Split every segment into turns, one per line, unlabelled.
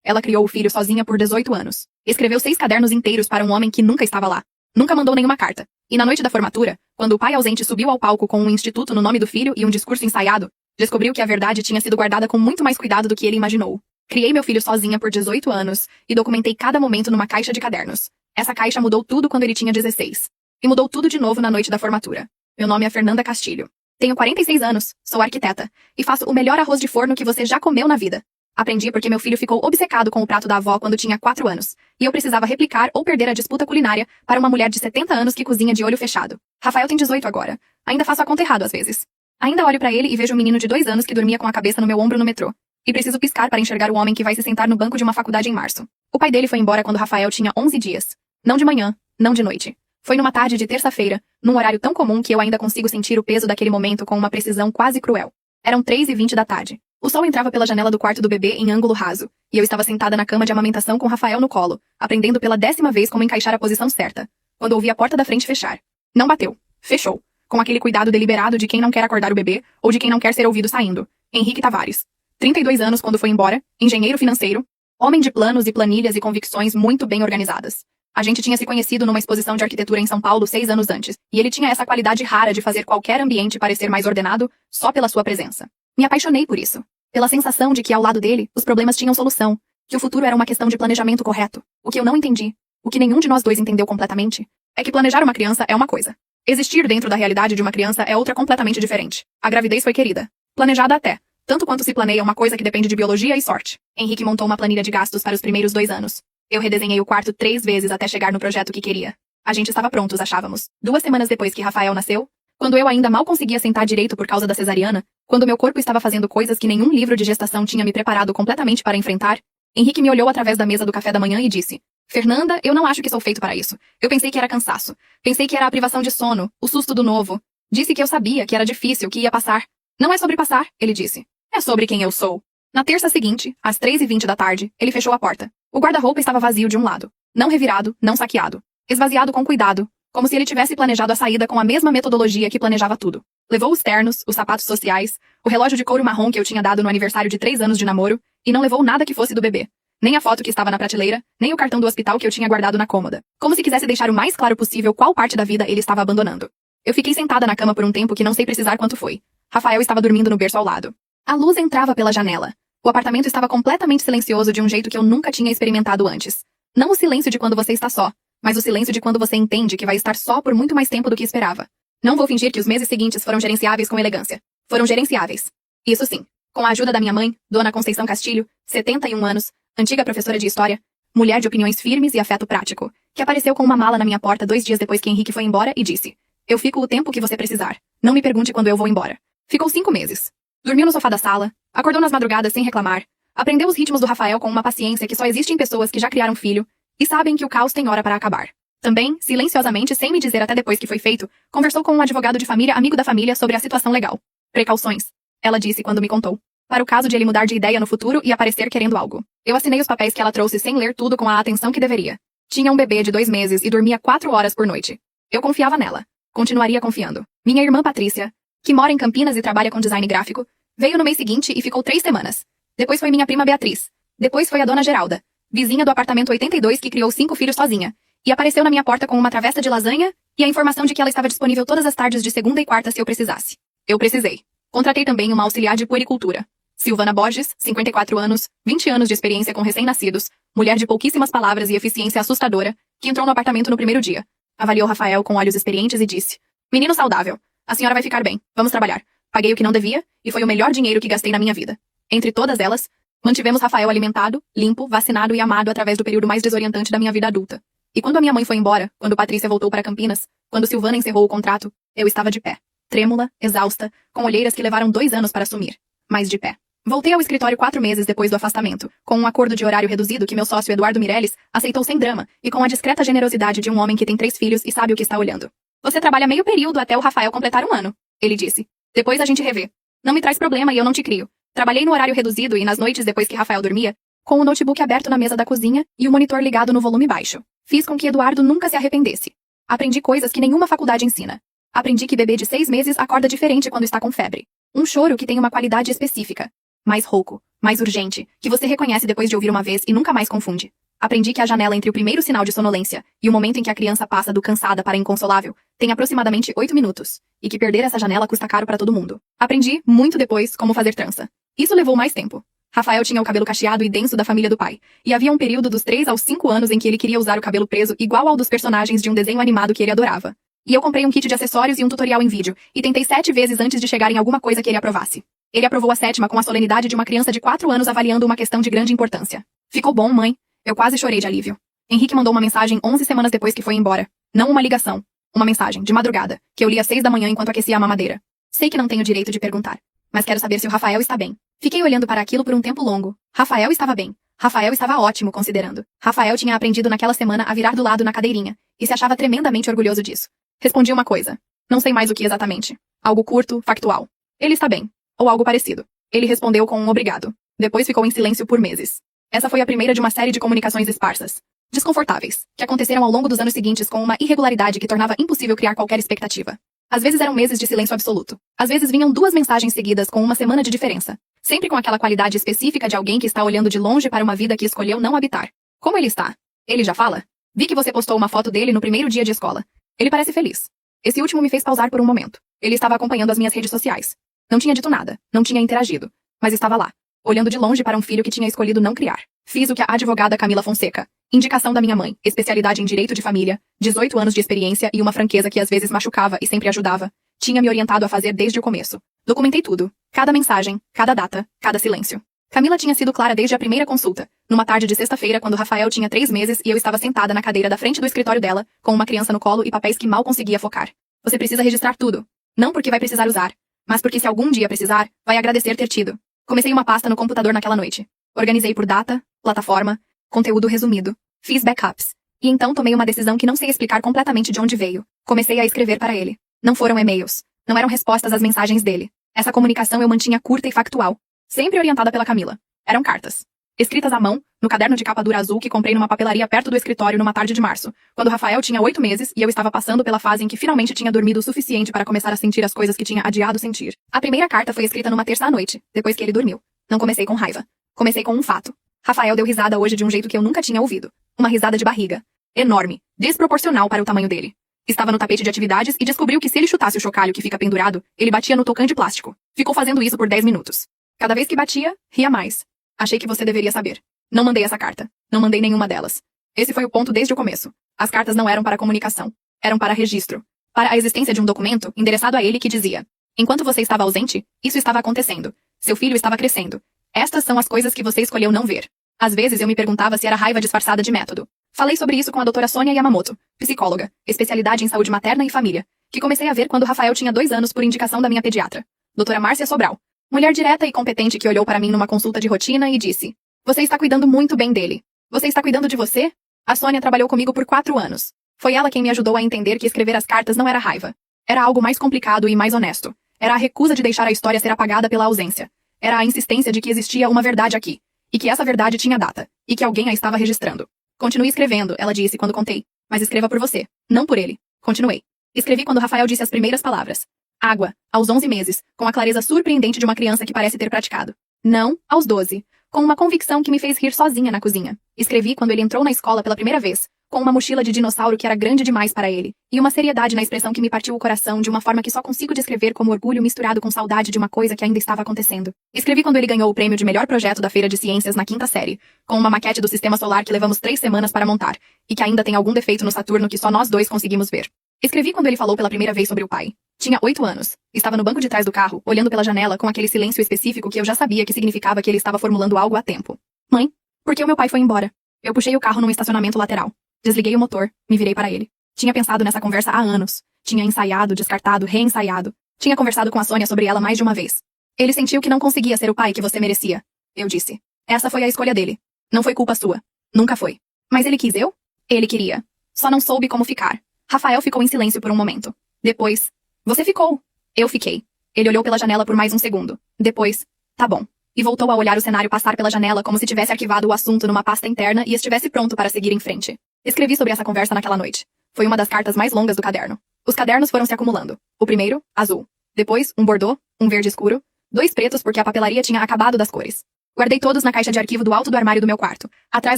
Ela criou o filho sozinha por 18 anos. Escreveu 6 cadernos inteiros para um homem que nunca estava lá. Nunca mandou nenhuma carta. E na noite da formatura, quando o pai ausente subiu ao palco com um instituto no nome do filho e um discurso ensaiado, descobriu que a verdade tinha sido guardada com muito mais cuidado do que ele imaginou. Criei meu filho sozinha por 18 anos e documentei cada momento numa caixa de cadernos. Essa caixa mudou tudo quando ele tinha 16. E mudou tudo de novo na noite da formatura. Meu nome é Fernanda Castilho. Tenho 46 anos, sou arquiteta, e faço o melhor arroz de forno que você já comeu na vida. Aprendi porque meu filho ficou obcecado com o prato da avó quando tinha 4 anos, e eu precisava replicar ou perder a disputa culinária para uma mulher de 70 anos que cozinha de olho fechado. Rafael tem 18 agora. Ainda faço a conta errado às vezes. Ainda olho pra ele e vejo um menino de 2 anos que dormia com a cabeça no meu ombro no metrô. E preciso piscar para enxergar o homem que vai se sentar no banco de uma faculdade em março. O pai dele foi embora quando Rafael tinha 11 dias. Não de manhã, não de noite. Foi numa tarde de terça-feira, num horário tão comum que eu ainda consigo sentir o peso daquele momento com uma precisão quase cruel. Eram 3h20 da tarde. O sol entrava pela janela do quarto do bebê em ângulo raso, e eu estava sentada na cama de amamentação com Rafael no colo, aprendendo pela 10ª vez como encaixar a posição certa, quando ouvi a porta da frente fechar. Não bateu. Fechou. Com aquele cuidado deliberado de quem não quer acordar o bebê, ou de quem não quer ser ouvido saindo. Henrique Tavares. 32 anos quando foi embora, engenheiro financeiro, homem de planos e planilhas e convicções muito bem organizadas. A gente tinha se conhecido numa exposição de arquitetura em São Paulo 6 anos antes, e ele tinha essa qualidade rara de fazer qualquer ambiente parecer mais ordenado só pela sua presença. Me apaixonei por isso. Pela sensação de que ao lado dele, os problemas tinham solução, que o futuro era uma questão de planejamento correto. O que eu não entendi, o que nenhum de nós dois entendeu completamente, é que planejar uma criança é uma coisa. Existir dentro da realidade de uma criança é outra completamente diferente. A gravidez foi querida. Planejada até. Tanto quanto se planeia uma coisa que depende de biologia e sorte. Henrique montou uma planilha de gastos para os primeiros 2 anos. Eu redesenhei o quarto 3 vezes até chegar no projeto que queria. A gente estava prontos, achávamos. 2 semanas depois que Rafael nasceu, quando eu ainda mal conseguia sentar direito por causa da cesariana, quando meu corpo estava fazendo coisas que nenhum livro de gestação tinha me preparado completamente para enfrentar, Henrique me olhou através da mesa do café da manhã e disse: Fernanda, eu não acho que sou feito para isso. Eu pensei que era cansaço. Pensei que era a privação de sono, o susto do novo. Disse que eu sabia que era difícil, que ia passar. Não é sobre passar, ele disse. É sobre quem eu sou. Na terça seguinte, às 3h20 da tarde, ele fechou a porta. O guarda-roupa estava vazio de um lado. Não revirado, não saqueado. Esvaziado com cuidado, como se ele tivesse planejado a saída com a mesma metodologia que planejava tudo. Levou os ternos, os sapatos sociais, o relógio de couro marrom que eu tinha dado no aniversário de 3 anos de namoro, e não levou nada que fosse do bebê. Nem a foto que estava na prateleira, nem o cartão do hospital que eu tinha guardado na cômoda. Como se quisesse deixar o mais claro possível qual parte da vida ele estava abandonando. Eu fiquei sentada na cama por um tempo que não sei precisar quanto foi. Rafael estava dormindo no berço ao lado. A luz entrava pela janela. O apartamento estava completamente silencioso de um jeito que eu nunca tinha experimentado antes. Não o silêncio de quando você está só, mas o silêncio de quando você entende que vai estar só por muito mais tempo do que esperava. Não vou fingir que os meses seguintes foram gerenciáveis com elegância. Foram gerenciáveis. Isso sim. Com a ajuda da minha mãe, Dona Conceição Castilho, 71 anos, antiga professora de história, mulher de opiniões firmes e afeto prático, que apareceu com uma mala na minha porta 2 dias depois que Henrique foi embora e disse: Eu fico o tempo que você precisar. Não me pergunte quando eu vou embora. Ficou 5 meses. Dormiu no sofá da sala, acordou nas madrugadas sem reclamar, aprendeu os ritmos do Rafael com uma paciência que só existe em pessoas que já criaram filho e sabem que o caos tem hora para acabar. Também, silenciosamente, sem me dizer até depois que foi feito, conversou com um advogado de família amigo da família sobre a situação legal. Precauções, ela disse quando me contou. Para o caso de ele mudar de ideia no futuro e aparecer querendo algo. Eu assinei os papéis que ela trouxe sem ler tudo com a atenção que deveria. Tinha um bebê de 2 meses e dormia 4 horas por noite. Eu confiava nela. Continuaria confiando. Minha irmã Patrícia, que mora em Campinas e trabalha com design gráfico, veio no mês seguinte e ficou 3 semanas. Depois foi minha prima Beatriz. Depois foi a dona Geralda, vizinha do apartamento 82 que criou 5 filhos sozinha. E apareceu na minha porta com uma travessa de lasanha e a informação de que ela estava disponível todas as tardes de segunda e quarta se eu precisasse. Eu precisei. Contratei também uma auxiliar de puericultura. Silvana Borges, 54 anos, 20 anos de experiência com recém-nascidos, mulher de pouquíssimas palavras e eficiência assustadora, que entrou no apartamento no primeiro dia. Avaliou Rafael com olhos experientes e disse: Menino saudável, a senhora vai ficar bem, vamos trabalhar. Paguei o que não devia, e foi o melhor dinheiro que gastei na minha vida. Entre todas elas, mantivemos Rafael alimentado, limpo, vacinado e amado através do período mais desorientante da minha vida adulta. E quando a minha mãe foi embora, quando Patrícia voltou para Campinas, quando Silvana encerrou o contrato, eu estava de pé. Trêmula, exausta, com olheiras que levaram 2 anos para sumir. Mas de pé. Voltei ao escritório 4 meses depois do afastamento, com um acordo de horário reduzido que meu sócio Eduardo Mireles aceitou sem drama e com a discreta generosidade de um homem que tem 3 filhos e sabe o que está olhando. Você trabalha meio período até o Rafael completar 1 ano, ele disse. Depois a gente revê. Não me traz problema e eu não te crio. Trabalhei no horário reduzido e nas noites depois que Rafael dormia, com o notebook aberto na mesa da cozinha e o monitor ligado no volume baixo. Fiz com que Eduardo nunca se arrependesse. Aprendi coisas que nenhuma faculdade ensina. Aprendi que bebê de 6 meses acorda diferente quando está com febre. Um choro que tem uma qualidade específica. mais rouco, mais urgente, que você reconhece depois de ouvir uma vez e nunca mais confunde. Aprendi que a janela entre o primeiro sinal de sonolência e o momento em que a criança passa do cansada para inconsolável tem aproximadamente 8 minutos, e que perder essa janela custa caro para todo mundo. Aprendi, muito depois, como fazer trança. Isso levou mais tempo. Rafael tinha o cabelo cacheado e denso da família do pai, e havia um período dos 3 aos 5 anos em que ele queria usar o cabelo preso igual ao dos personagens de um desenho animado que ele adorava. E eu comprei um kit de acessórios e um tutorial em vídeo, e tentei 7 vezes antes de chegar em alguma coisa que ele aprovasse. Ele aprovou a 7ª com a solenidade de uma criança de 4 anos avaliando uma questão de grande importância. Ficou bom, mãe? Eu quase chorei de alívio. Henrique mandou uma mensagem 11 semanas depois que foi embora. Não uma ligação. Uma mensagem, de madrugada, que eu li às 6 da manhã enquanto aquecia a mamadeira. Sei que não tenho direito de perguntar, mas quero saber se o Rafael está bem. Fiquei olhando para aquilo por um tempo longo. Rafael estava bem. Rafael estava ótimo, considerando. Rafael tinha aprendido naquela semana a virar do lado na cadeirinha, e se achava tremendamente orgulhoso disso. Respondi uma coisa. Não sei mais o que exatamente. Algo curto, factual. Ele está bem. Ou algo parecido. Ele respondeu com um obrigado. Depois ficou em silêncio por meses. Essa foi a primeira de uma série de comunicações esparsas, desconfortáveis, que aconteceram ao longo dos anos seguintes com uma irregularidade que tornava impossível criar qualquer expectativa. Às vezes eram meses de silêncio absoluto. Às vezes vinham 2 mensagens seguidas com uma semana de diferença. Sempre com aquela qualidade específica de alguém que está olhando de longe para uma vida que escolheu não habitar. Como ele está? Ele já fala? Vi que você postou uma foto dele no primeiro dia de escola. Ele parece feliz. Esse último me fez pausar por um momento. Ele estava acompanhando as minhas redes sociais. Não tinha dito nada, não tinha interagido, mas estava lá, olhando de longe para um filho que tinha escolhido não criar. Fiz o que a advogada Camila Fonseca, indicação da minha mãe, especialidade em direito de família, 18 anos de experiência e uma franqueza que às vezes machucava e sempre ajudava, tinha me orientado a fazer desde o começo. Documentei tudo, cada mensagem, cada data, cada silêncio. Camila tinha sido clara desde a primeira consulta, numa tarde de sexta-feira quando Rafael tinha 3 meses e eu estava sentada na cadeira da frente do escritório dela, com uma criança no colo e papéis que mal conseguia focar. Você precisa registrar tudo. Não porque vai precisar usar, mas porque se algum dia precisar, vai agradecer ter tido. Comecei uma pasta no computador naquela noite. Organizei por data, plataforma, conteúdo resumido. Fiz backups. E então tomei uma decisão que não sei explicar completamente de onde veio. Comecei a escrever para ele. Não foram e-mails. Não eram respostas às mensagens dele. Essa comunicação eu mantinha curta e factual. Sempre orientada pela Camila. Eram cartas. Escritas à mão, no caderno de capa dura azul que comprei numa papelaria perto do escritório numa tarde de março, quando Rafael tinha 8 meses e eu estava passando pela fase em que finalmente tinha dormido o suficiente para começar a sentir as coisas que tinha adiado sentir. A primeira carta foi escrita numa terça à noite, depois que ele dormiu. Não comecei com raiva. Comecei com um fato. Rafael deu risada hoje de um jeito que eu nunca tinha ouvido. Uma risada de barriga. Enorme. Desproporcional para o tamanho dele. Estava no tapete de atividades e descobriu que se ele chutasse o chocalho que fica pendurado, ele batia no tocã de plástico. Ficou fazendo isso por 10 minutos. Cada vez que batia, ria mais. Achei que você deveria saber. Não mandei essa carta. Não mandei nenhuma delas. Esse foi o ponto desde o começo. As cartas não eram para comunicação. Eram para registro. Para a existência de um documento endereçado a ele que dizia: enquanto você estava ausente, isso estava acontecendo. Seu filho estava crescendo. Estas são as coisas que você escolheu não ver. Às vezes eu me perguntava se era raiva disfarçada de método. Falei sobre isso com a doutora Sônia Yamamoto, psicóloga, especialidade em saúde materna e família, que comecei a ver quando Rafael tinha 2 anos por indicação da minha pediatra, doutora Márcia Sobral. Mulher direta e competente que olhou para mim numa consulta de rotina e disse: você está cuidando muito bem dele. Você está cuidando de você? A Sônia trabalhou comigo por 4 anos. Foi ela quem me ajudou a entender que escrever as cartas não era raiva. Era algo mais complicado e mais honesto. Era a recusa de deixar a história ser apagada pela ausência. Era a insistência de que existia uma verdade aqui. E que essa verdade tinha data. E que alguém a estava registrando. Continue escrevendo, ela disse quando contei. Mas escreva por você, não por ele. Continuei. Escrevi quando Rafael disse as primeiras palavras. Água, aos 11 meses, com a clareza surpreendente de uma criança que parece ter praticado. Não, aos 12. Com uma convicção que me fez rir sozinha na cozinha. Escrevi quando ele entrou na escola pela primeira vez, com uma mochila de dinossauro que era grande demais para ele, e uma seriedade na expressão que me partiu o coração de uma forma que só consigo descrever como orgulho misturado com saudade de uma coisa que ainda estava acontecendo. Escrevi quando ele ganhou o prêmio de melhor projeto da Feira de Ciências na 5ª série, com uma maquete do sistema solar que levamos 3 semanas para montar, e que ainda tem algum defeito no Saturno que só nós 2 conseguimos ver. Escrevi quando ele falou pela primeira vez sobre o pai. Tinha 8 anos. Estava no banco de trás do carro, olhando pela janela com aquele silêncio específico que eu já sabia que significava que ele estava formulando algo há tempo. Mãe, por que o meu pai foi embora? Eu puxei o carro num estacionamento lateral. Desliguei o motor, me virei para ele. Tinha pensado nessa conversa há anos. Tinha ensaiado, descartado, reensaiado. Tinha conversado com a Sônia sobre ela mais de uma vez. Ele sentiu que não conseguia ser o pai que você merecia. Eu disse. Essa foi a escolha dele. Não foi culpa sua. Nunca foi. Mas ele quis eu? Ele queria. Só não soube como ficar. Rafael ficou em silêncio por um momento. Depois, você ficou. Eu fiquei. Ele olhou pela janela por mais um segundo. Depois, tá bom. E voltou a olhar o cenário passar pela janela como se tivesse arquivado o assunto numa pasta interna e estivesse pronto para seguir em frente. Escrevi sobre essa conversa naquela noite. Foi uma das cartas mais longas do caderno. Os cadernos foram se acumulando. O primeiro, azul. Depois, um bordô, um verde escuro. 2 pretos porque a papelaria tinha acabado das cores. Guardei todos na caixa de arquivo do alto do armário do meu quarto, atrás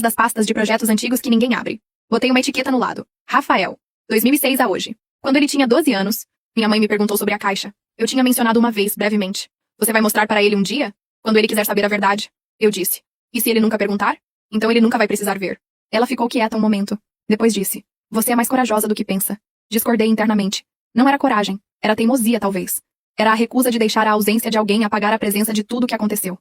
das pastas de projetos antigos que ninguém abre. Botei uma etiqueta no lado. Rafael. 2006 a hoje. Quando ele tinha 12 anos, minha mãe me perguntou sobre a caixa. Eu tinha mencionado uma vez, brevemente. Você vai mostrar para ele um dia? Quando ele quiser saber a verdade. Eu disse. E se ele nunca perguntar? Então ele nunca vai precisar ver. Ela ficou quieta um momento. Depois disse. Você é mais corajosa do que pensa. Discordei internamente. Não era coragem. Era teimosia, talvez. Era a recusa de deixar a ausência de alguém apagar a presença de tudo o que aconteceu.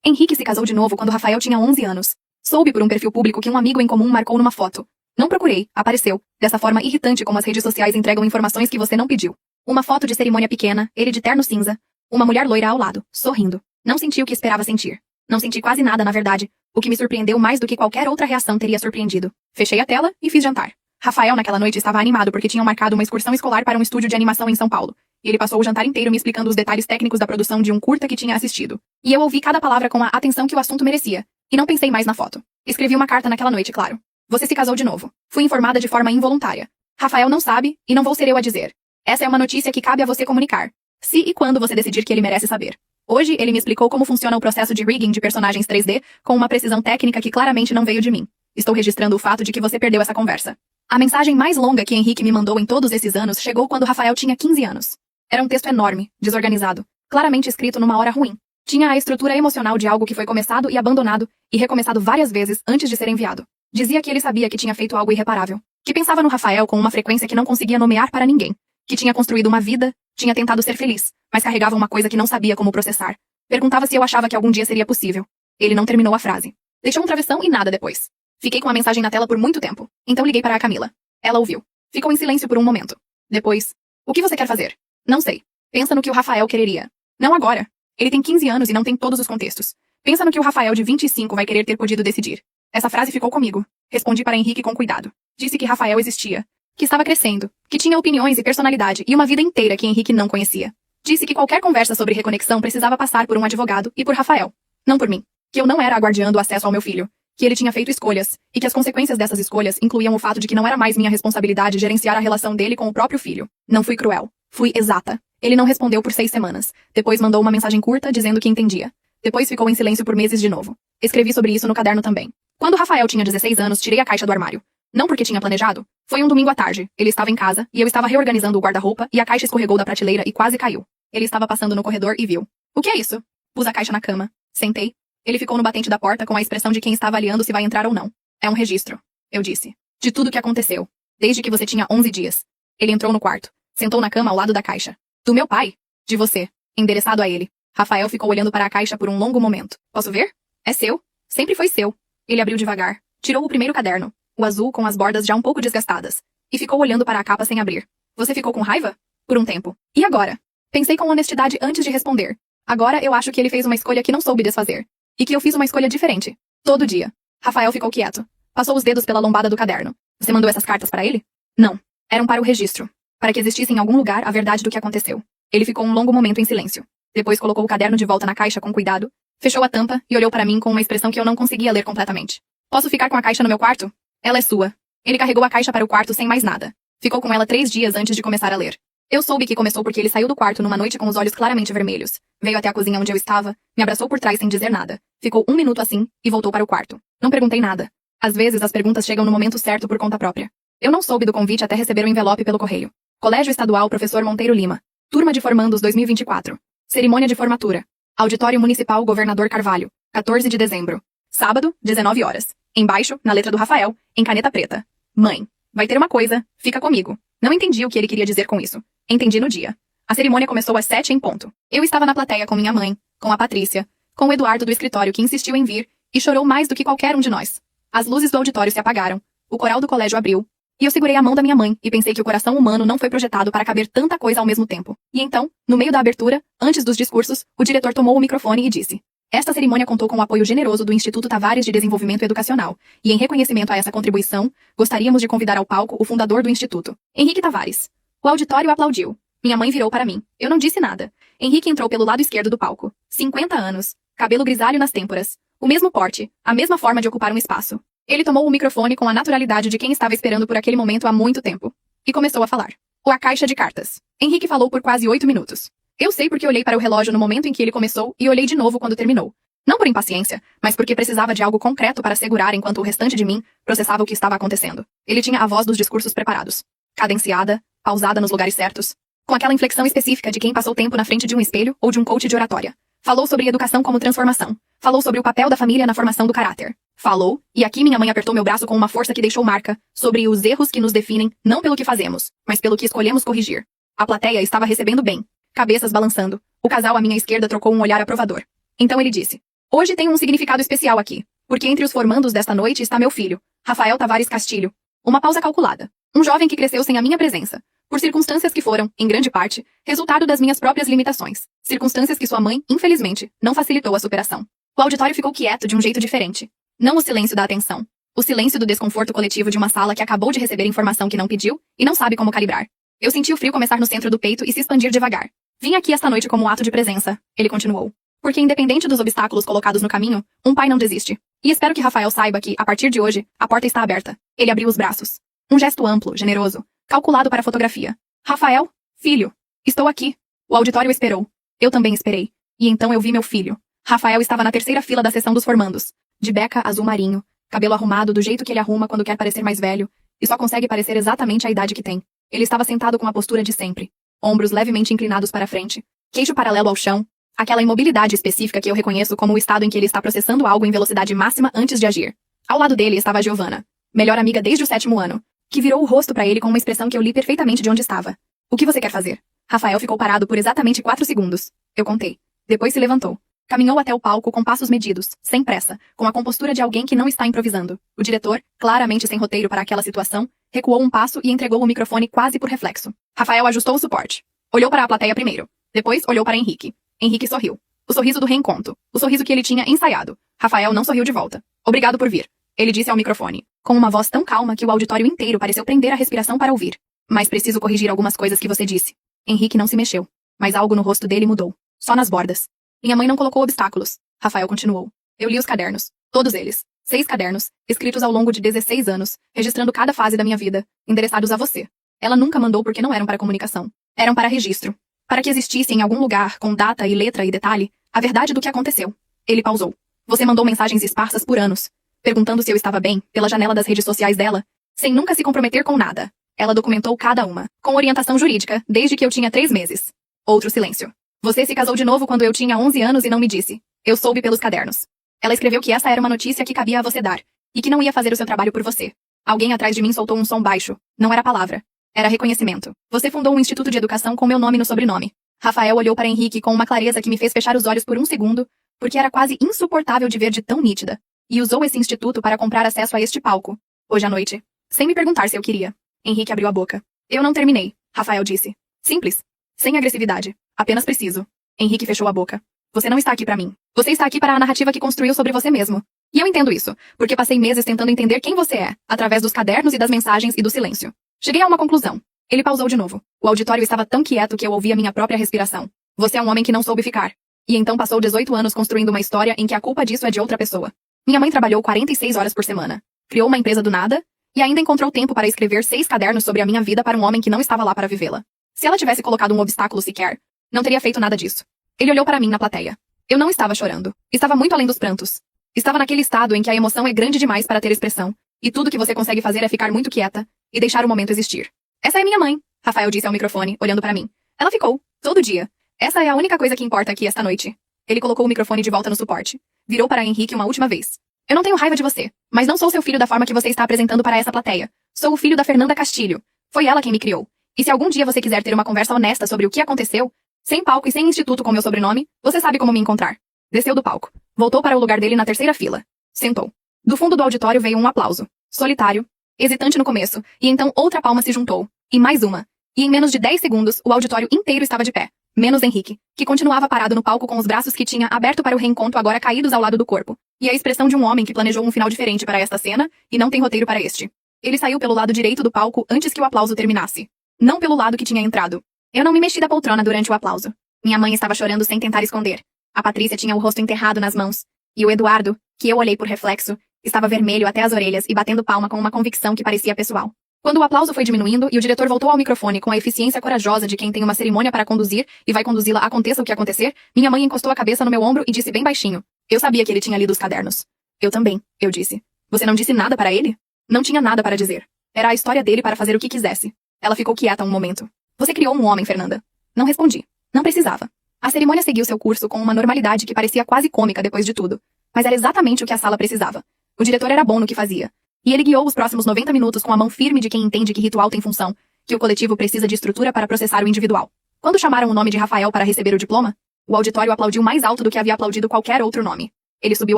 Henrique se casou de novo quando Rafael tinha 11 anos. Soube por um perfil público que um amigo em comum marcou numa foto. Não procurei, apareceu, dessa forma irritante como as redes sociais entregam informações que você não pediu. Uma foto de cerimônia pequena, ele de terno cinza, uma mulher loira ao lado, sorrindo. Não senti o que esperava sentir. Não senti quase nada, na verdade, o que me surpreendeu mais do que qualquer outra reação teria surpreendido. Fechei a tela e fiz jantar. Rafael naquela noite estava animado porque tinham marcado uma excursão escolar para um estúdio de animação em São Paulo. E ele passou o jantar inteiro me explicando os detalhes técnicos da produção de um curta que tinha assistido. E eu ouvi cada palavra com a atenção que o assunto merecia. E não pensei mais na foto. Escrevi uma carta naquela noite, claro. Você se casou de novo. Fui informada de forma involuntária. Rafael não sabe, e não vou ser eu a dizer. Essa é uma notícia que cabe a você comunicar. Se e quando você decidir que ele merece saber. Hoje, ele me explicou como funciona o processo de rigging de personagens 3D, com uma precisão técnica que claramente não veio de mim. Estou registrando o fato de que você perdeu essa conversa. A mensagem mais longa que Henrique me mandou em todos esses anos chegou quando Rafael tinha 15 anos. Era um texto enorme, desorganizado, claramente escrito numa hora ruim. Tinha a estrutura emocional de algo que foi começado e abandonado, e recomeçado várias vezes antes de ser enviado. Dizia que ele sabia que tinha feito algo irreparável, que pensava no Rafael com uma frequência que não conseguia nomear para ninguém, que tinha construído uma vida, tinha tentado ser feliz, mas carregava uma coisa que não sabia como processar. Perguntava se eu achava que algum dia seria possível. Ele não terminou a frase. Deixou um travessão e nada depois. Fiquei com a mensagem na tela por muito tempo, então liguei para a Camila. Ela ouviu. Ficou em silêncio por um momento. Depois, o que você quer fazer? Não sei. Pensa no que o Rafael quereria. Não agora. Ele tem 15 anos e não tem todos os contextos. Pensa no que o Rafael de 25 vai querer ter podido decidir. Essa frase ficou comigo. Respondi para Henrique com cuidado. Disse que Rafael existia. Que estava crescendo. Que tinha opiniões e personalidade e uma vida inteira que Henrique não conhecia. Disse que qualquer conversa sobre reconexão precisava passar por um advogado e por Rafael. Não por mim. Que eu não era a guardiã do acesso ao meu filho. Que ele tinha feito escolhas, e que as consequências dessas escolhas incluíam o fato de que não era mais minha responsabilidade gerenciar a relação dele com o próprio filho. Não fui cruel. Fui exata. Ele não respondeu por 6 semanas. Depois mandou uma mensagem curta dizendo que entendia. Depois ficou em silêncio por meses de novo. Escrevi sobre isso no caderno também. Quando Rafael tinha 16 anos, tirei a caixa do armário. Não porque tinha planejado. Foi um domingo à tarde. Ele estava em casa, e eu estava reorganizando o guarda-roupa, e a caixa escorregou da prateleira e quase caiu. Ele estava passando no corredor e viu. O que é isso? Pus a caixa na cama. Sentei. Ele ficou no batente da porta com a expressão de quem está avaliando se vai entrar ou não. É um registro. Eu disse. De tudo o que aconteceu. Desde que você tinha 11 dias. Ele entrou no quarto. Sentou na cama ao lado da caixa. Do meu pai. De você. Endereçado a ele. Rafael ficou olhando para a caixa por um longo momento. Posso ver? É seu? Sempre foi seu. Ele abriu devagar. Tirou o primeiro caderno. O azul com as bordas já um pouco desgastadas. E ficou olhando para a capa sem abrir. Você ficou com raiva? Por um tempo. E agora? Pensei com honestidade antes de responder. Agora eu acho que ele fez uma escolha que não soube desfazer. E que eu fiz uma escolha diferente. Todo dia. Rafael ficou quieto. Passou os dedos pela lombada do caderno. Você mandou essas cartas para ele? Não. Eram para o registro. Para que existisse em algum lugar a verdade do que aconteceu. Ele ficou um longo momento em silêncio. Depois colocou o caderno de volta na caixa com cuidado, fechou a tampa e olhou para mim com uma expressão que eu não conseguia ler completamente. Posso ficar com a caixa no meu quarto? Ela é sua. Ele carregou a caixa para o quarto sem mais nada. Ficou com ela 3 dias antes de começar a ler. Eu soube que começou porque ele saiu do quarto numa noite com os olhos claramente vermelhos. Veio até a cozinha onde eu estava, me abraçou por trás sem dizer nada. Ficou 1 minuto assim, e voltou para o quarto. Não perguntei nada. Às vezes as perguntas chegam no momento certo por conta própria. Eu não soube do convite até receber o envelope pelo correio. Colégio Estadual Professor Monteiro Lima. Turma de Formandos 2024. Cerimônia de formatura. Auditório Municipal Governador Carvalho. 14 de dezembro. Sábado, 19 horas. Embaixo, na letra do Rafael, em caneta preta. Mãe. Vai ter uma coisa, fica comigo. Não entendi o que ele queria dizer com isso. Entendi no dia. A cerimônia começou às 7 em ponto. Eu estava na plateia com minha mãe, com a Patrícia, com o Eduardo do escritório que insistiu em vir, e chorou mais do que qualquer um de nós. As luzes do auditório se apagaram, o coral do colégio abriu, e eu segurei a mão da minha mãe e pensei que o coração humano não foi projetado para caber tanta coisa ao mesmo tempo. E então, no meio da abertura, antes dos discursos, o diretor tomou o microfone e disse: esta cerimônia contou com o apoio generoso do Instituto Tavares de Desenvolvimento Educacional, e em reconhecimento a essa contribuição, gostaríamos de convidar ao palco o fundador do Instituto, Henrique Tavares. O auditório aplaudiu. Minha mãe virou para mim. Eu não disse nada. Henrique entrou pelo lado esquerdo do palco. 50 anos. Cabelo grisalho nas têmporas. O mesmo porte. A mesma forma de ocupar um espaço. Ele tomou o microfone com a naturalidade de quem estava esperando por aquele momento há muito tempo. E começou a falar. A caixa de cartas. Henrique falou por quase 8 minutos. Eu sei porque olhei para o relógio no momento em que ele começou e olhei de novo quando terminou. Não por impaciência, mas porque precisava de algo concreto para segurar enquanto o restante de mim processava o que estava acontecendo. Ele tinha a voz dos discursos preparados. Cadenciada, pausada nos lugares certos. Com aquela inflexão específica de quem passou tempo na frente de um espelho ou de um coach de oratória. Falou sobre educação como transformação. Falou sobre o papel da família na formação do caráter. Falou, e aqui minha mãe apertou meu braço com uma força que deixou marca, sobre os erros que nos definem, não pelo que fazemos, mas pelo que escolhemos corrigir. A plateia estava recebendo bem. Cabeças balançando. O casal à minha esquerda trocou um olhar aprovador. Então ele disse: hoje tem um significado especial aqui, porque entre os formandos desta noite está meu filho, Rafael Tavares Castilho. Uma pausa calculada. Um jovem que cresceu sem a minha presença. Por circunstâncias que foram, em grande parte, resultado das minhas próprias limitações. Circunstâncias que sua mãe, infelizmente, não facilitou a superação. O auditório ficou quieto de um jeito diferente. Não o silêncio da atenção. O silêncio do desconforto coletivo de uma sala que acabou de receber informação que não pediu e não sabe como calibrar. Eu senti o frio começar no centro do peito e se expandir devagar. Vim aqui esta noite como um ato de presença, ele continuou. Porque independente dos obstáculos colocados no caminho, um pai não desiste. E espero que Rafael saiba que, a partir de hoje, a porta está aberta. Ele abriu os braços. Um gesto amplo, generoso, calculado para a fotografia. Rafael, filho, estou aqui. O auditório esperou. Eu também esperei. E então eu vi meu filho. Rafael estava na terceira fila da sessão dos formandos. De beca azul marinho, cabelo arrumado do jeito que ele arruma quando quer parecer mais velho, e só consegue parecer exatamente a idade que tem. Ele estava sentado com a postura de sempre. Ombros levemente inclinados para frente, queixo paralelo ao chão, aquela imobilidade específica que eu reconheço como o estado em que ele está processando algo em velocidade máxima antes de agir. Ao lado dele estava a Giovanna, melhor amiga desde o 7º ano, que virou o rosto para ele com uma expressão que eu li perfeitamente de onde estava. O que você quer fazer? Rafael ficou parado por exatamente 4 segundos. Eu contei. Depois se levantou. Caminhou até o palco com passos medidos, sem pressa, com a compostura de alguém que não está improvisando. O diretor, claramente sem roteiro para aquela situação, recuou um passo e entregou o microfone quase por reflexo. Rafael ajustou o suporte. Olhou para a plateia primeiro. Depois olhou para Henrique. Henrique sorriu. O sorriso do reencontro. O sorriso que ele tinha ensaiado. Rafael não sorriu de volta. Obrigado por vir. Ele disse ao microfone, com uma voz tão calma que o auditório inteiro pareceu prender a respiração para ouvir. Mas preciso corrigir algumas coisas que você disse. Henrique não se mexeu. Mas algo no rosto dele mudou. Só nas bordas. Minha mãe não colocou obstáculos. Rafael continuou. Eu li os cadernos. Todos eles. 6 cadernos, escritos ao longo de 16 anos, registrando cada fase da minha vida, endereçados a você. Ela nunca mandou porque não eram para comunicação. Eram para registro. Para que existisse em algum lugar, com data e letra e detalhe, a verdade do que aconteceu. Ele pausou. Você mandou mensagens esparsas por anos, perguntando se eu estava bem, pela janela das redes sociais dela, sem nunca se comprometer com nada. Ela documentou cada uma, com orientação jurídica, desde que eu tinha 3 meses. Outro silêncio. Você se casou de novo quando eu tinha 11 anos e não me disse. Eu soube pelos cadernos. Ela escreveu que essa era uma notícia que cabia a você dar, e que não ia fazer o seu trabalho por você. Alguém atrás de mim soltou um som baixo. Não era palavra. Era reconhecimento. Você fundou um instituto de educação com meu nome no sobrenome. Rafael olhou para Henrique com uma clareza que me fez fechar os olhos por um segundo, porque era quase insuportável de ver de tão nítida. E usou esse instituto para comprar acesso a este palco. Hoje à noite. Sem me perguntar se eu queria. Henrique abriu a boca. Eu não terminei, Rafael disse. Simples. Sem agressividade. Apenas preciso. Henrique fechou a boca. Você não está aqui para mim. Você está aqui para a narrativa que construiu sobre você mesmo. E eu entendo isso, porque passei meses tentando entender quem você é, através dos cadernos e das mensagens e do silêncio. Cheguei a uma conclusão. Ele pausou de novo. O auditório estava tão quieto que eu ouvia minha própria respiração. Você é um homem que não soube ficar. E então passou 18 anos construindo uma história em que a culpa disso é de outra pessoa. Minha mãe trabalhou 46 horas por semana. Criou uma empresa do nada, e ainda encontrou tempo para escrever 6 cadernos sobre a minha vida para um homem que não estava lá para vivê-la. Se ela tivesse colocado um obstáculo sequer, não teria feito nada disso. Ele olhou para mim na plateia. Eu não estava chorando. Estava muito além dos prantos. Estava naquele estado em que a emoção é grande demais para ter expressão, e tudo que você consegue fazer é ficar muito quieta e deixar o momento existir. Essa é minha mãe, Rafael disse ao microfone, olhando para mim. Ela ficou, todo dia. Essa é a única coisa que importa aqui esta noite. Ele colocou o microfone de volta no suporte. Virou para Henrique uma última vez. Eu não tenho raiva de você, mas não sou seu filho da forma que você está apresentando para essa plateia. Sou o filho da Fernanda Castilho. Foi ela quem me criou. E se algum dia você quiser ter uma conversa honesta sobre o que aconteceu, sem palco e sem instituto com meu sobrenome, você sabe como me encontrar. Desceu do palco. Voltou para o lugar dele na terceira fila. Sentou. Do fundo do auditório veio um aplauso. Solitário. Hesitante no começo. E então outra palma se juntou. E mais uma. E em menos de 10 segundos, o auditório inteiro estava de pé. Menos Henrique, que continuava parado no palco com os braços que tinha aberto para o reencontro agora caídos ao lado do corpo. E a expressão de um homem que planejou um final diferente para esta cena e não tem roteiro para este. Ele saiu pelo lado direito do palco antes que o aplauso terminasse. Não pelo lado que tinha entrado. Eu não me mexi da poltrona durante o aplauso. Minha mãe estava chorando sem tentar esconder. A Patrícia tinha o rosto enterrado nas mãos. E o Eduardo, que eu olhei por reflexo, estava vermelho até as orelhas e batendo palma com uma convicção que parecia pessoal. Quando o aplauso foi diminuindo e o diretor voltou ao microfone com a eficiência corajosa de quem tem uma cerimônia para conduzir e vai conduzi-la aconteça o que acontecer, minha mãe encostou a cabeça no meu ombro e disse bem baixinho. Eu sabia que ele tinha lido os cadernos. Eu também, eu disse. Você não disse nada para ele? Não tinha nada para dizer. Era a história dele para fazer o que quisesse. Ela ficou quieta um momento. Você criou um homem, Fernanda. Não respondi. Não precisava. A cerimônia seguiu seu curso com uma normalidade que parecia quase cômica depois de tudo. Mas era exatamente o que a sala precisava. O diretor era bom no que fazia. E ele guiou os próximos 90 minutos com a mão firme de quem entende que ritual tem função, que o coletivo precisa de estrutura para processar o individual. Quando chamaram o nome de Rafael para receber o diploma, o auditório aplaudiu mais alto do que havia aplaudido qualquer outro nome. Ele subiu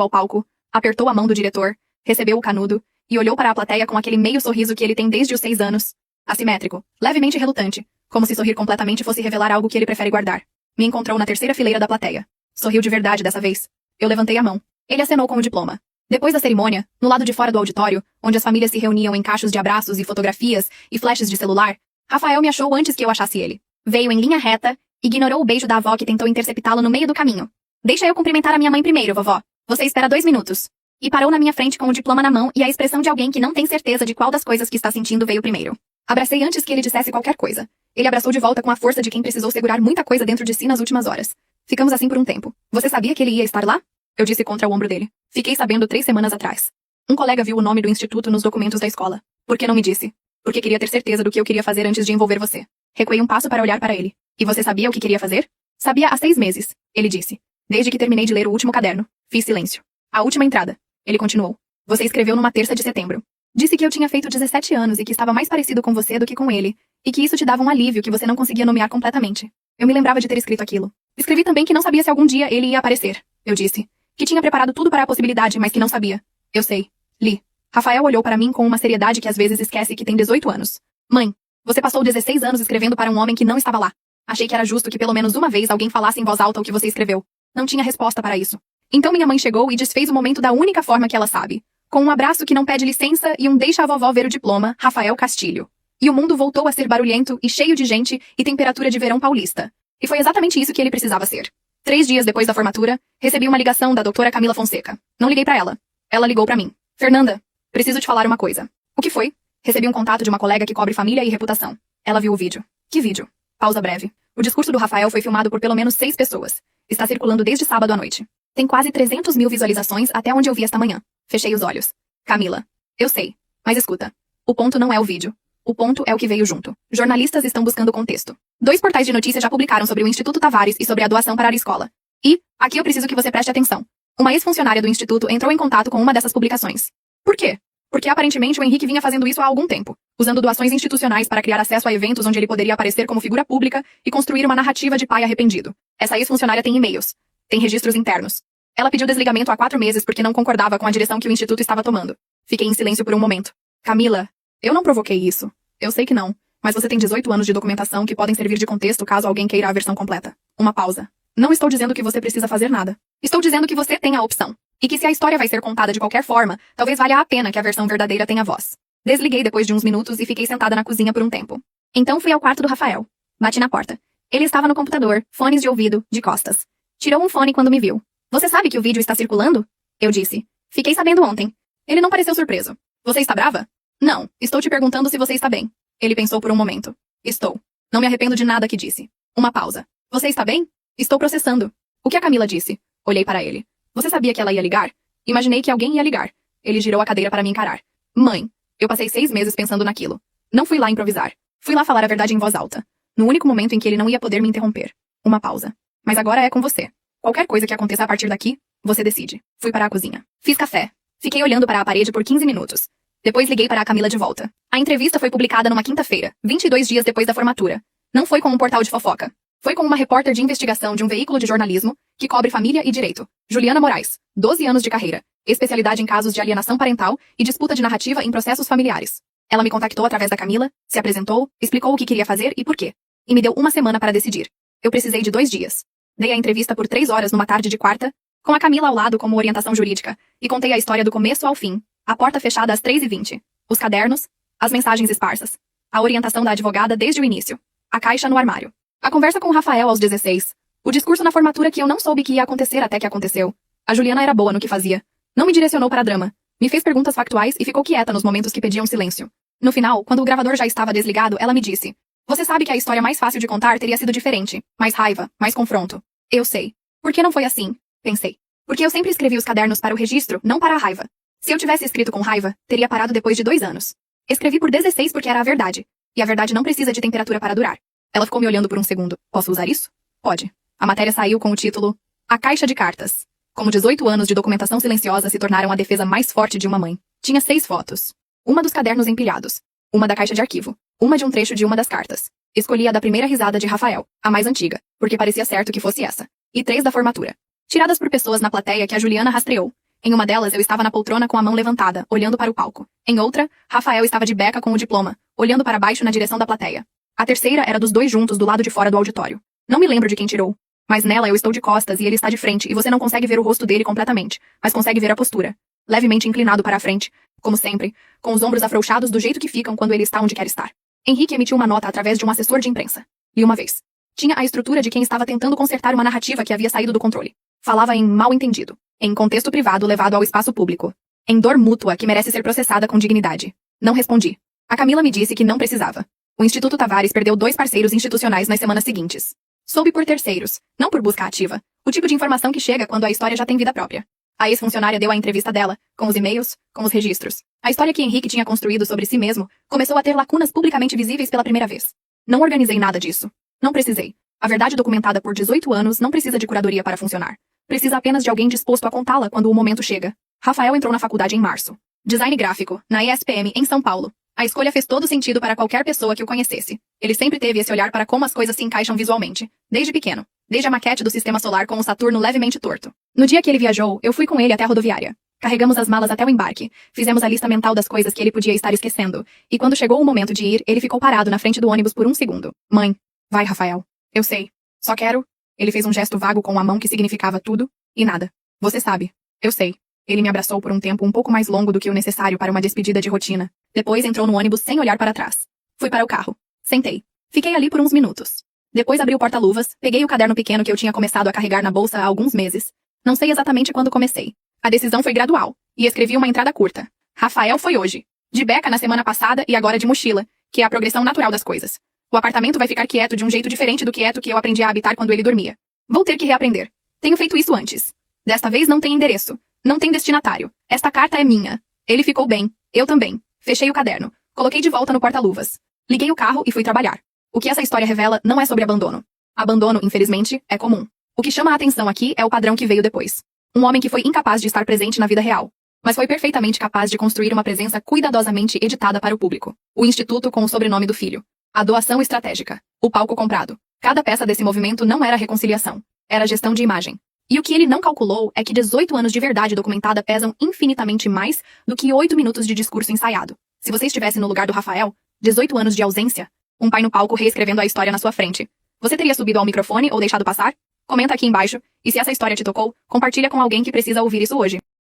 ao palco, apertou a mão do diretor, recebeu o canudo e olhou para a plateia com aquele meio sorriso que ele tem desde os 6 anos. Assimétrico, levemente relutante, como se sorrir completamente fosse revelar algo que ele prefere guardar. Me encontrou na terceira fileira da plateia. Sorriu de verdade dessa vez. Eu levantei a mão. Ele acenou com o diploma. Depois da cerimônia, no lado de fora do auditório, onde as famílias se reuniam em cachos de abraços e fotografias e flashes de celular, Rafael me achou antes que eu achasse ele. Veio em linha reta, ignorou o beijo da avó que tentou interceptá-lo no meio do caminho. Deixa eu cumprimentar a minha mãe primeiro, vovó. Você espera 2 minutos. E parou na minha frente com o diploma na mão e a expressão de alguém que não tem certeza de qual das coisas que está sentindo veio primeiro. Abracei antes que ele dissesse qualquer coisa. Ele abraçou de volta com a força de quem precisou segurar muita coisa dentro de si nas últimas horas. Ficamos assim por um tempo. Você sabia que ele ia estar lá? Eu disse contra o ombro dele. Fiquei sabendo 3 semanas atrás. Um colega viu o nome do instituto nos documentos da escola. Por que não me disse? Porque queria ter certeza do que eu queria fazer antes de envolver você. Recuei um passo para olhar para ele. E você sabia o que queria fazer? Sabia há 6 meses, ele disse. Desde que terminei de ler o último caderno. Fiz silêncio. A última entrada. Ele continuou. Você escreveu numa terça de setembro. Disse que eu tinha feito 17 anos e que estava mais parecido com você do que com ele. E que isso te dava um alívio que você não conseguia nomear completamente. Eu me lembrava de ter escrito aquilo. Escrevi também que não sabia se algum dia ele ia aparecer. Eu disse. Que tinha preparado tudo para a possibilidade, mas que não sabia. Eu sei. Li. Rafael olhou para mim com uma seriedade que às vezes esquece que tem 18 anos. Mãe, você passou 16 anos escrevendo para um homem que não estava lá. Achei que era justo que pelo menos uma vez alguém falasse em voz alta o que você escreveu. Não tinha resposta para isso. Então minha mãe chegou e desfez o momento da única forma que ela sabe. Com um abraço que não pede licença e um deixa a vovó ver o diploma, Rafael Castilho. E o mundo voltou a ser barulhento e cheio de gente e temperatura de verão paulista. E foi exatamente isso que ele precisava ser. 3 dias depois da formatura, recebi uma ligação da doutora Camila Fonseca. Não liguei pra ela. Ela ligou pra mim. Fernanda, preciso te falar uma coisa. O que foi? Recebi um contato de uma colega que cobre família e reputação. Ela viu o vídeo. Que vídeo? Pausa breve. O discurso do Rafael foi filmado por pelo menos 6 pessoas. Está circulando desde sábado à noite. Tem quase 300 mil visualizações até onde eu vi esta manhã. Fechei os olhos. Camila. Eu sei. Mas escuta. O ponto não é o vídeo. O ponto é o que veio junto. Jornalistas estão buscando contexto. 2 portais de notícias já publicaram sobre o Instituto Tavares e sobre a doação para a escola. E, aqui eu preciso que você preste atenção. Uma ex-funcionária do Instituto entrou em contato com uma dessas publicações. Por quê? Porque aparentemente o Henrique vinha fazendo isso há algum tempo, usando doações institucionais para criar acesso a eventos onde ele poderia aparecer como figura pública e construir uma narrativa de pai arrependido. Essa ex-funcionária tem e-mails. Tem registros internos. Ela pediu desligamento há 4 meses porque não concordava com a direção que o Instituto estava tomando. Fiquei em silêncio por um momento. Camila, eu não provoquei isso. Eu sei que não, mas você tem 18 anos de documentação que podem servir de contexto caso alguém queira a versão completa. Uma pausa. Não estou dizendo que você precisa fazer nada. Estou dizendo que você tem a opção. E que se a história vai ser contada de qualquer forma, talvez valha a pena que a versão verdadeira tenha voz. Desliguei depois de uns minutos e fiquei sentada na cozinha por um tempo. Então fui ao quarto do Rafael. Bati na porta. Ele estava no computador, fones de ouvido, de costas. Tirou um fone quando me viu. Você sabe que o vídeo está circulando? Eu disse. Fiquei sabendo ontem. Ele não pareceu surpreso. Você está brava? Não, estou te perguntando se você está bem. Ele pensou por um momento. Estou. Não me arrependo de nada que disse. Uma pausa. Você está bem? Estou processando. O que a Camila disse? Olhei para ele. Você sabia que ela ia ligar? Imaginei que alguém ia ligar. Ele girou a cadeira para me encarar. Mãe, eu passei 6 meses pensando naquilo. Não fui lá improvisar. Fui lá falar a verdade em voz alta. No único momento em que ele não ia poder me interromper. Uma pausa. Mas agora é com você. Qualquer coisa que aconteça a partir daqui, você decide. Fui para a cozinha. Fiz café. Fiquei olhando para a parede por 15 minutos. Depois liguei para a Camila de volta. A entrevista foi publicada numa quinta-feira, 22 dias depois da formatura. Não foi com um portal de fofoca. Foi com uma repórter de investigação de um veículo de jornalismo que cobre família e direito. Juliana Moraes, 12 anos de carreira, especialidade em casos de alienação parental e disputa de narrativa em processos familiares. Ela me contactou através da Camila, se apresentou, explicou o que queria fazer e por quê. E me deu uma semana para decidir. Eu precisei de 2 dias. Dei a entrevista por 3 horas numa tarde de quarta, com a Camila ao lado como orientação jurídica, e contei a história do começo ao fim. A porta fechada às 3h20. Os cadernos, as mensagens esparsas. A orientação da advogada desde o início. A caixa no armário. A conversa com o Rafael aos 16. O discurso na formatura que eu não soube que ia acontecer até que aconteceu. A Juliana era boa no que fazia. Não me direcionou para drama. Me fez perguntas factuais e ficou quieta nos momentos que pediam silêncio. No final, quando o gravador já estava desligado, ela me disse: "Você sabe que a história mais fácil de contar teria sido diferente. Mais raiva, mais confronto." Eu sei. Por que não foi assim? Pensei. Porque eu sempre escrevi os cadernos para o registro, não para a raiva. Se eu tivesse escrito com raiva, teria parado depois de 2 anos. Escrevi por 16 porque era a verdade. E a verdade não precisa de temperatura para durar. Ela ficou me olhando por um segundo. Posso usar isso? Pode. A matéria saiu com o título A Caixa de Cartas. Como 18 anos de documentação silenciosa se tornaram a defesa mais forte de uma mãe. Tinha 6 fotos. Uma dos cadernos empilhados. Uma da caixa de arquivo. Uma de um trecho de uma das cartas. Escolhi a da primeira risada de Rafael, a mais antiga, porque parecia certo que fosse essa. E 3 da formatura. Tiradas por pessoas na plateia que a Juliana rastreou. Em uma delas eu estava na poltrona com a mão levantada, olhando para o palco. Em outra, Rafael estava de beca com o diploma, olhando para baixo na direção da plateia. A terceira era dos 2 juntos do lado de fora do auditório. Não me lembro de quem tirou. Mas nela eu estou de costas e ele está de frente e você não consegue ver o rosto dele completamente, mas consegue ver a postura. Levemente inclinado para a frente, como sempre, com os ombros afrouxados do jeito que ficam quando ele está onde quer estar. Henrique emitiu uma nota através de um assessor de imprensa. Li uma vez. Tinha a estrutura de quem estava tentando consertar uma narrativa que havia saído do controle. Falava em mal entendido, em contexto privado levado ao espaço público, em dor mútua que merece ser processada com dignidade. Não respondi. A Camila me disse que não precisava. O Instituto Tavares perdeu 2 parceiros institucionais nas semanas seguintes. Soube por terceiros, não por busca ativa, o tipo de informação que chega quando a história já tem vida própria. A ex-funcionária deu a entrevista dela, com os e-mails, com os registros. A história que Henrique tinha construído sobre si mesmo começou a ter lacunas publicamente visíveis pela primeira vez. Não organizei nada disso. Não precisei. A verdade documentada por 18 anos não precisa de curadoria para funcionar. Precisa apenas de alguém disposto a contá-la quando o momento chega. Rafael entrou na faculdade em março. Design gráfico, na ESPM, em São Paulo. A escolha fez todo sentido para qualquer pessoa que o conhecesse. Ele sempre teve esse olhar para como as coisas se encaixam visualmente, desde pequeno. Desde a maquete do sistema solar com o Saturno levemente torto. No dia que ele viajou, eu fui com ele até a rodoviária. Carregamos as malas até o embarque, fizemos a lista mental das coisas que ele podia estar esquecendo, e quando chegou o momento de ir, ele ficou parado na frente do ônibus por 1 segundo. Mãe. Vai, Rafael. Eu sei. Só quero... Ele fez um gesto vago com a mão que significava tudo e nada. Você sabe. Eu sei. Ele me abraçou por um tempo um pouco mais longo do que o necessário para uma despedida de rotina. Depois entrou no ônibus sem olhar para trás. Fui para o carro. Sentei. Fiquei ali por uns minutos. Depois abri o porta-luvas, peguei o caderno pequeno que eu tinha começado a carregar na bolsa há alguns meses. Não sei exatamente quando comecei. A decisão foi gradual, e escrevi uma entrada curta. Rafael foi hoje. De beca na semana passada e agora de mochila, que é a progressão natural das coisas. O apartamento vai ficar quieto de um jeito diferente do quieto que eu aprendi a habitar quando ele dormia. Vou ter que reaprender. Tenho feito isso antes. Desta vez não tem endereço. Não tem destinatário. Esta carta é minha. Ele ficou bem. Eu também. Fechei o caderno. Coloquei de volta no porta-luvas. Liguei o carro e fui trabalhar. O que essa história revela não é sobre abandono. Abandono, infelizmente, é comum. O que chama a atenção aqui é o padrão que veio depois. Um homem que foi incapaz de estar presente na vida real, mas foi perfeitamente capaz de construir uma presença cuidadosamente editada para o público. O instituto com o sobrenome do filho. A doação estratégica. O palco comprado. Cada peça desse movimento não era reconciliação. Era gestão de imagem. E o que ele não calculou é que 18 anos de verdade documentada pesam infinitamente mais do que 8 minutos de discurso ensaiado. Se você estivesse no lugar do Rafael, 18 anos de ausência, um pai no palco reescrevendo a história na sua frente. Você teria subido ao microfone ou deixado passar? Comenta aqui embaixo, e se essa história te tocou, compartilha com alguém que precisa ouvir isso hoje.